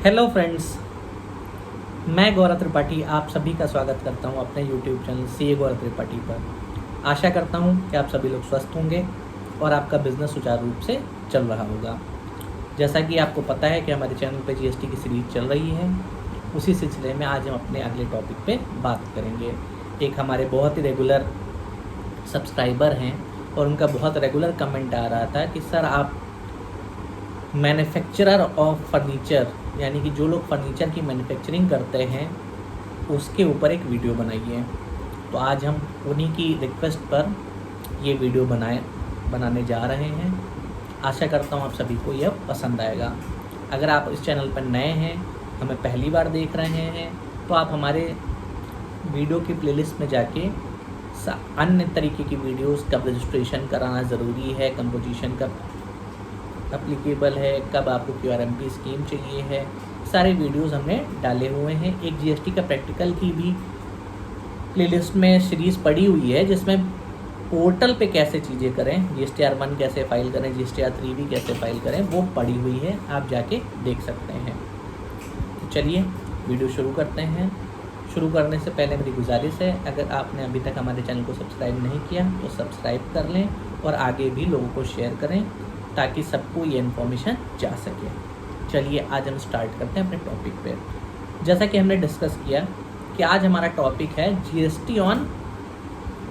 Hello friends, मैं गौरव त्रिपाठी आप सभी का स्वागत करता हूं अपने यूट्यूब चैनल सीए गौरव त्रिपाठी पर। आशा करता हूं कि आप सभी लोग स्वस्थ होंगे और आपका बिजनेस सुचारू रूप से चल रहा होगा। जैसा कि आपको पता है कि हमारे चैनल पे जीएसटी की सीरीज चल रही है, उसी सिलसिले में आज हम अपने अगले टॉपिक पे बात करेंगे। एक हमारे बहुत ही रेगुलर सब्सक्राइबर हैं और उनका बहुत रेगुलर कमेंट आ रहा था कि सर आप मैन्युफैक्चरर ऑफ फर्नीचर, यानी कि जो लोग फर्नीचर की मैन्युफैक्चरिंग करते हैं उसके ऊपर एक वीडियो बनाइए। तो आज हम उन्हीं की रिक्वेस्ट पर ये वीडियो बनाने जा रहे हैं। आशा करता हूँ आप सभी को यह पसंद आएगा। अगर आप इस चैनल पर नए हैं, हमें पहली बार देख रहे हैं, तो आप हमारे वीडियो की प्लेलिस्ट में जाके अन्य तरीके की वीडियोस, कब रजिस्ट्रेशन कराना ज़रूरी है, कंपोजिशन कब एप्लीकेबल है, कब आपको QRMP स्कीम चाहिए है, सारे वीडियोस हमने डाले हुए हैं। एक जीएसटी का प्रैक्टिकल की भी प्लेलिस्ट में सीरीज़ पड़ी हुई है जिसमें पोर्टल पे कैसे चीज़ें करें, GSTR 1 कैसे फ़ाइल करें, GSTR 3 भी कैसे फ़ाइल करें, वो पड़ी हुई है, आप जाके देख सकते हैं। तो चलिए वीडियो शुरू करते हैं। शुरू करने से पहले मेरी गुजारिश है, अगर आपने अभी तक हमारे चैनल को सब्सक्राइब नहीं किया तो सब्सक्राइब कर लें और आगे भी लोगों को शेयर करें ताकि सबको ये इन्फॉर्मेशन जा सके। चलिए आज हम स्टार्ट करते हैं अपने टॉपिक पे। जैसा कि हमने डिस्कस किया कि आज हमारा टॉपिक है GST on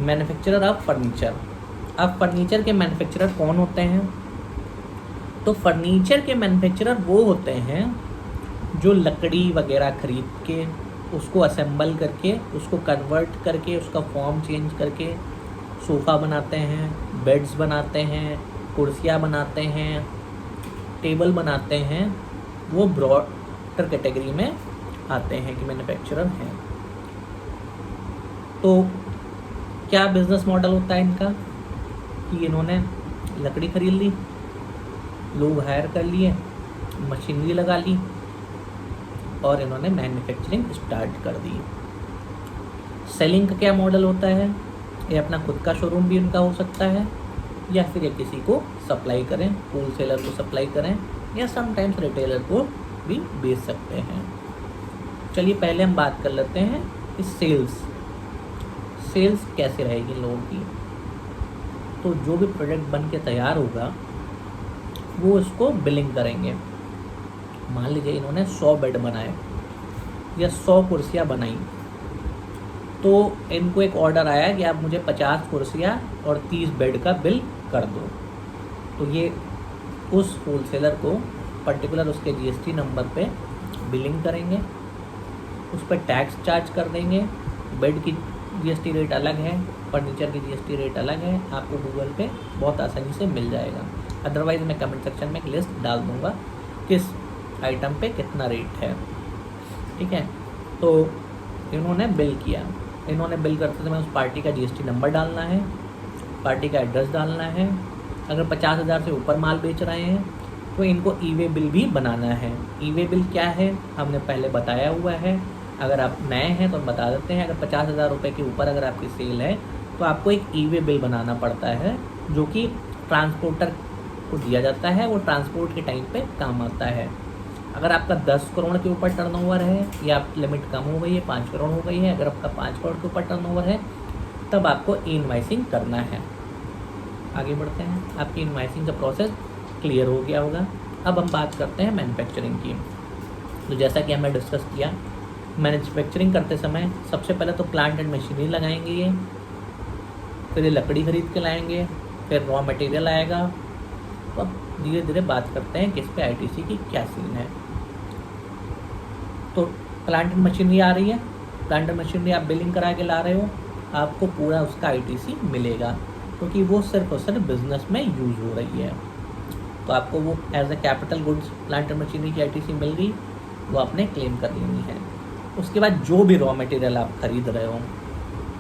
manufacturer of furniture. अब फर्नीचर के मैन्युफैक्चरर कौन होते हैं? तो फर्नीचर के मैन्युफैक्चरर वो होते हैं जो लकड़ी वगैरह खरीद के उसको असेंबल करके, उसको कन्वर्ट करके, उसका फॉर्म चेंज करके सोफ़ा बनाते हैं, बेड्स बनाते हैं, कुर्सियाँ बनाते हैं, टेबल बनाते हैं। वो ब्रॉडर कैटेगरी में आते हैं कि मैन्युफैक्चरर हैं। तो क्या बिजनेस मॉडल होता है इनका कि इन्होंने लकड़ी खरीद ली, लोग हायर कर लिए, मशीनरी लगा ली और इन्होंने मैन्युफैक्चरिंग स्टार्ट कर दी। सेलिंग का क्या मॉडल होता है? ये अपना खुद का शोरूम भी इनका हो सकता है या फिर ये किसी को सप्लाई करें, होलसेलर को सप्लाई करें या समटाइम्स रिटेलर को भी बेच सकते हैं। चलिए पहले हम बात कर लेते हैं इस सेल्स कैसे रहेगी लोगों की। तो जो भी प्रोडक्ट बन के तैयार होगा वो उसको बिलिंग करेंगे। मान लीजिए इन्होंने 100 बेड बनाए या 100 कुर्सियाँ बनाई, तो इनको एक ऑर्डर आया कि आप मुझे 50 कुर्सियाँ और 30 बेड का बिल कर दो। तो ये उस होलसेलर को पर्टिकुलर उसके जीएसटी नंबर पे बिलिंग करेंगे, उस पर टैक्स चार्ज कर देंगे। बेड की जीएसटी रेट अलग है, फर्नीचर की जीएसटी रेट अलग है, आपको गूगल पे बहुत आसानी से मिल जाएगा। अदरवाइज़ मैं कमेंट सेक्शन में एक लिस्ट डाल दूँगा किस आइटम पे कितना रेट है, ठीक है। तो इन्होंने बिल किया, इन्होंने बिल करते समय उस पार्टी का जीएसटी नंबर डालना है, पार्टी का एड्रेस डालना है। अगर 50,000 से ऊपर माल बेच रहे हैं तो इनको ई-वे बिल भी बनाना है। ई-वे बिल क्या है हमने पहले बताया हुआ है, अगर आप नए हैं तो बता देते हैं। अगर 50,000 रुपये के ऊपर अगर आपकी सेल है तो आपको एक ई-वे बिल बनाना पड़ता है जो कि ट्रांसपोर्टर को दिया जाता है, वो ट्रांसपोर्ट के टाइम पे काम आता है। अगर आपका 10 करोड़ के ऊपर टर्नओवर है या लिमिट कम हो गई है, 5 करोड़ हो गई है, अगर आपका 5 करोड़ के ऊपर टर्नओवर है तब आपको इनवाइसिंग करना है। आगे बढ़ते हैं, आपकी इनवाइसिंग का प्रोसेस क्लियर हो गया होगा। अब हम बात करते हैं मैन्युफैक्चरिंग की। तो जैसा कि हमने डिस्कस किया, मैन्युफैक्चरिंग करते समय सबसे पहले तो प्लांट एंड मशीनरी लगाएंगे ये, फिर ये लकड़ी खरीद के लाएंगे, फिर रॉ मटेरियल आएगा। तो अब धीरे धीरे बात करते हैं कि इस पर ITC की क्या सीन है। तो प्लांट एंड मशीनरी आ रही है, प्लांट एंड मशीनरी आप बिलिंग करा के ला रहे हो, आपको पूरा उसका ITC मिलेगा क्योंकि वो सिर्फ और सिर्फ बिजनेस में यूज़ हो रही है। तो आपको वो as a capital goods plant and machinery की ITC मिल गई, वो आपने क्लेम कर लेनी है। उसके बाद जो भी रॉ मटेरियल आप खरीद रहे हो,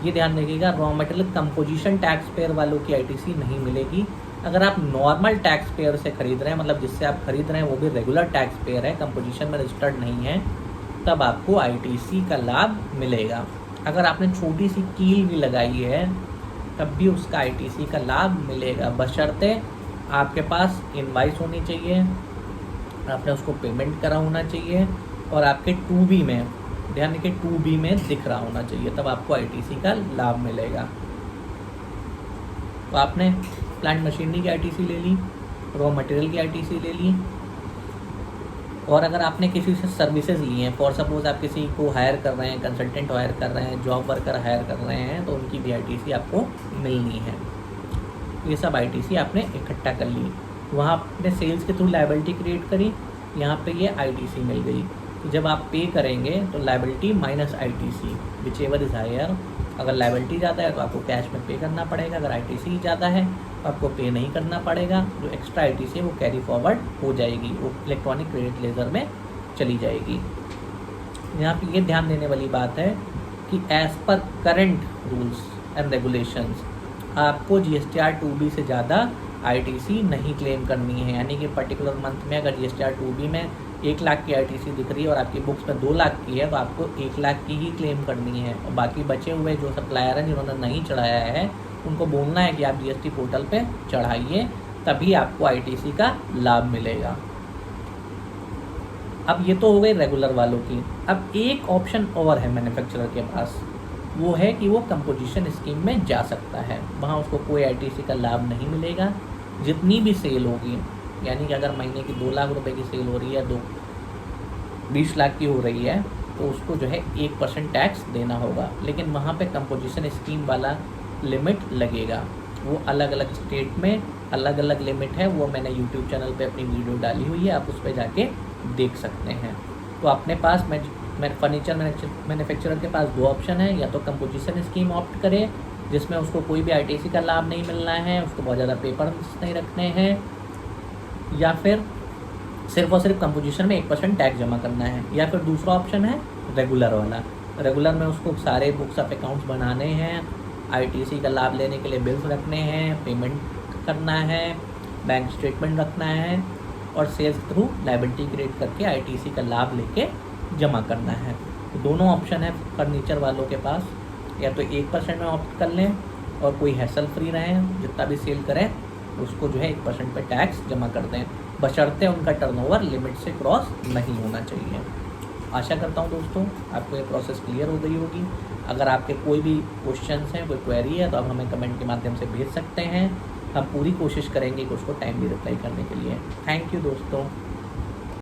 ये ध्यान रखिएगा, raw material composition tax payer वालों की ITC नहीं मिलेगी। अगर आप नॉर्मल टैक्स पेयर से खरीद रहे हैं, मतलब जिससे आप खरीद रहे हैं वो भी रेगुलर टैक्स पेयर है, कंपोजिशन में रजिस्टर्ड नहीं है, तब आपको ITC का लाभ मिलेगा। अगर आपने छोटी सी कील भी लगाई है तब भी उसका ITC का लाभ मिलेगा, बशर्ते आपके पास इनवाइस होनी चाहिए, आपने उसको पेमेंट करा होना चाहिए और आपके 2B में, ध्यान रखिए 2B में दिख रहा होना चाहिए, तब आपको ITC का लाभ मिलेगा। तो आपने प्लांट मशीनरी की ITC ले ली, रॉ मटेरियल की ITC ले ली, और अगर आपने किसी से सर्विसेज ली हैं, फॉर सपोज आप किसी को हायर कर रहे हैं, कंसल्टेंट हायर कर रहे हैं, जॉब वर्कर हायर कर रहे हैं, तो उनकी भी ITC आपको मिलनी है। ये सब ITC आपने इकट्ठा कर ली। वहाँ आपने सेल्स के थ्रू लायबिलिटी क्रिएट करी, यहाँ पे ये ITC मिल गई। तो जब आप पे करेंगे तो liability minus ITC whichever is higher. अगर लायबिलिटी ज़्यादा है तो आपको कैश में पे करना पड़ेगा, अगर ITC ज़्यादा है तो आपको पे नहीं करना पड़ेगा। जो एक्स्ट्रा ITC है वो कैरी फॉरवर्ड हो जाएगी, वो इलेक्ट्रॉनिक क्रेडिट लेजर में चली जाएगी। यहाँ पे ये ध्यान देने वाली बात है कि as per current rules and regulations आपको GSTR 2B से ज़्यादा ITC नहीं क्लेम करनी है। यानी कि पर्टिकुलर मंथ में अगर GSTR 2B में 1 लाख की ITC दिख रही है और आपकी बुक्स में 2 लाख की है, तो आपको 1 लाख की ही क्लेम करनी है। और बाकी बचे हुए जो सप्लायर हैं जिन्होंने नहीं चढ़ाया है, उनको बोलना है कि आप GST पोर्टल पे चढ़ाइए, तभी आपको ITC का लाभ मिलेगा। अब ये तो हो गई रेगुलर वालों की। अब एक ऑप्शन और है मैन्युफैक्चरर के पास, वो है कि वो कंपोजिशन स्कीम में जा सकता है। वहाँ उसको कोई ITC का लाभ नहीं मिलेगा। जितनी भी सेल होगी, यानी कि अगर महीने की 2 लाख रुपए की सेल हो रही है, 20 लाख की हो रही है, तो उसको जो है 1% टैक्स देना होगा। लेकिन वहाँ पे कंपोजिशन स्कीम वाला लिमिट लगेगा। वो अलग अलग स्टेट में अलग अलग लिमिट है, वो मैंने यूट्यूब चैनल पे अपनी वीडियो डाली हुई है, आप उस पर जाके देख सकते हैं। तो अपने पास फर्नीचर मैन्युफैक्चरर के पास 2 ऑप्शन है, या तो कंपोजिशन स्कीम ऑप्ट करे जिसमें उसको कोई भी ITC का लाभ नहीं मिलना है, उसको बहुत ज़्यादा पेपर्स नहीं रखने हैं, या फिर सिर्फ और सिर्फ कंपोजिशन में 1% टैक्स जमा करना है। या फिर दूसरा ऑप्शन है रेगुलर वाला। रेगुलर में उसको सारे बुक्स ऑफ अकाउंट्स बनाने हैं, ITC का लाभ लेने के लिए बिल्स रखने हैं, पेमेंट करना है, बैंक स्टेटमेंट रखना है, और सेल्स थ्रू लायबिलिटी क्रिएट करके ITC का लाभ लेके जमा करना है। तो दोनों ऑप्शन है फर्नीचर वालों के पास, या तो 1% में ऑप्ट कर लें और कोई हैसल फ्री रहें, जितना भी सेल करें उसको जो है 1% पे टैक्स जमा कर दें, बशर्ते उनका टर्नओवर लिमिट से क्रॉस नहीं होना चाहिए। आशा करता हूँ दोस्तों आपको ये प्रोसेस क्लियर हो गई होगी। अगर आपके कोई भी क्वेश्चंस हैं, कोई क्वेरी है, तो आप हमें कमेंट के माध्यम से भेज सकते हैं। हम पूरी कोशिश करेंगे कि उसको टाइमली रिप्लाई करने के लिए। थैंक यू दोस्तों।